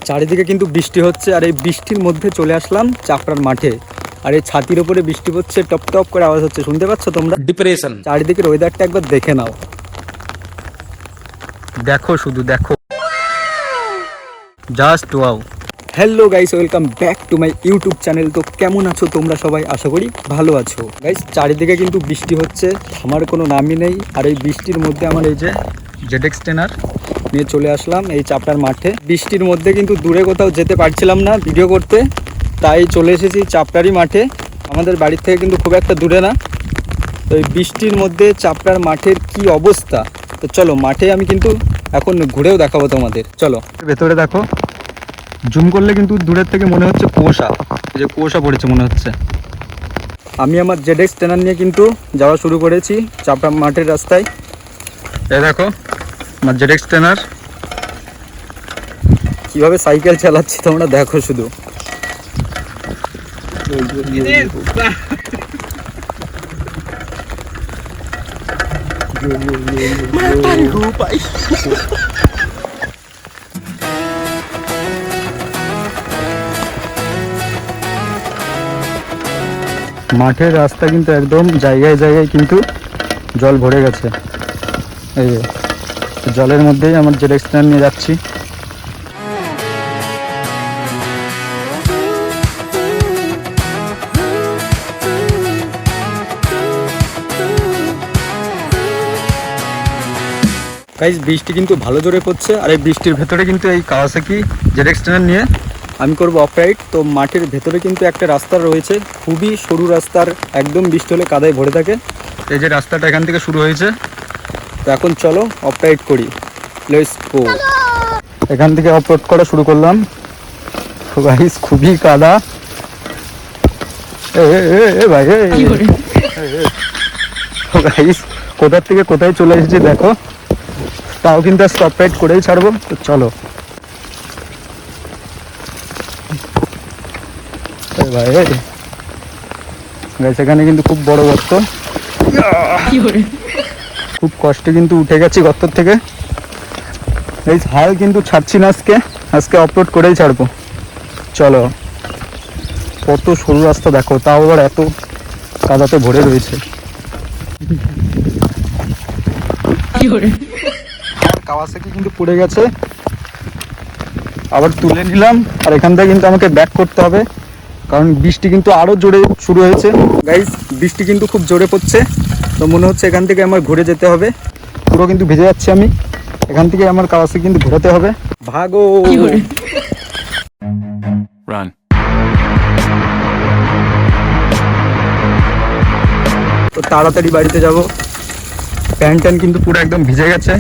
চারিদিকে কিন্তু বৃষ্টি হচ্ছে, আর এই বৃষ্টির মধ্যে চলে আসলাম চাপড়ার মাঠে। আর এই ছাতির উপরে বৃষ্টি হচ্ছে, টপ টপ করে আওয়াজ হচ্ছে, শুনতে পাচ্ছ তোমরা? ডিপ্রেশন। চারিদিকের ওয়েদারটা একবার দেখে নাও, দেখো শুধু দেখো, just wow. Hello guys, welcome back to my YouTube channel. তো কেমন আছো তোমরা সবাই? আশা করি ভালো আছো। গাইস চারিদিকে কিন্তু বৃষ্টি হচ্ছে, থামার কোনো নামই নেই। আর এই বৃষ্টির মধ্যে আমার এই যে ZX টেনার নিয়ে চলে আসলাম এই চাপড়ার মাঠে। বৃষ্টির মধ্যে কিন্তু দূরে কোথাও যেতে পারছিলাম না ভিডিও করতে, তাই চলে এসেছি চাপড়ারই মাঠে। আমাদের বাড়ির থেকে কিন্তু খুব একটা দূরে না। তো এই বৃষ্টির মধ্যে চাপড়ার মাঠের কি অবস্থা, তো চলো মাঠে আমি কিন্তু এখন ঘুরেও দেখাবো তোমাদের। চলো ভেতরে দেখো, জুম করলে কিন্তু দূরের থেকে মনে হচ্ছে কুয়াশা, এই যে কুয়াশা পড়েছে মনে হচ্ছে। আমি আমার ZX টেনার নিয়ে কিন্তু যাওয়া শুরু করেছি চাপড়া মাঠের রাস্তায়। এই দেখো আমার ZX টেনার কিভাবে সাইকেল চালাচ্ছি তোমরা দেখো শুধু। মাঠের রাস্তা কিন্তু একদম জায়গায় জায়গায় কিন্তু জল ভরে গেছে। এই যে জলের মধ্যেই আমার ZX টেনার নিয়ে যাচ্ছি। গাইস বৃষ্টি কিন্তু ভালো জোরে পড়ছে, আর এই বৃষ্টির ভেতরে কিন্তু এই কাওয়াসাকি ZX টেনার নিয়ে আমি করব অফ রাইড। তো মাঠের ভেতরে কিন্তু একটা রাস্তা রয়েছে, খুবই সরু রাস্তার, একদম বৃষ্টি হলে কাদায় ভরে থাকে। এই যে রাস্তাটা এখান থেকে শুরু হয়েছে। তো এখন চলো অফ রাইড করি, লেটস গো। এখান থেকে অফ রোড করা শুরু করলাম। তো গাইস খুবই কাদা, ভাই গাইস কোথার থেকে কোথায় চলে এসেছি দেখো, তাও কিন্তু স্টপ রাইড করেই ছাড়বো। তো চলো ভাই গাইস, এখানে কিন্তু খুব বড় গর্ত, খুব কষ্টে কিন্তু উঠে গেছি গর্ত থেকে। এই হাল কিন্তু ছাড়ছি না, আজকে অফরোড করেই ছাড়বো। চলো, কত সরু রাস্তা দেখো, তাও আবার এত কাদাতে ভরে রয়েছে। কাওয়াসাকি কিন্তু পড়ে গেছে, আবার তুলে নিলাম। আর এখান থেকে কিন্তু আমাকে ব্যাক করতে হবে, কারণ বৃষ্টি কিন্তু আরো জোরে শুরু হয়েছে। গাইস বৃষ্টি কিন্তু খুব জোরে পড়ছে, তো মনে হচ্ছে এখান থেকে আমার ঘুরে যেতে হবে। পুরো কিন্তু ভিজে যাচ্ছে আমি, এখান থেকে আমার কাওয়াসাকি কিন্তু ঘোরাতে হবে। ভাগো রান। তো তাড়াতাড়ি বাড়িতে যাব। প্যান্ট কিন্তু পুরো একদম ভিজে গেছে।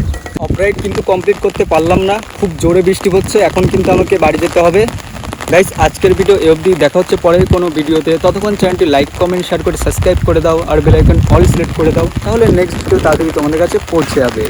অফ রাইড কিন্তু কমপ্লিট করতে পারলাম না, খুব জোরে বৃষ্টি হচ্ছে। এখন কিন্তু আমাকে বাড়ি যেতে হবে। গাইস আজকের ভিডিও এই অবধি, দেখা হচ্ছে পরের কোনো ভিডিওতে। ততক্ষণ চ্যানেলটি লাইক কমেন্ট শেয়ার করে সাবস্ক্রাইব করে দাও, আর বেল আইকন অল সিলেক্ট করে দাও, তাহলে নেক্সট ভিডিও তাড়াতাড়ি তোমাদের কাছে পৌঁছে যাবে।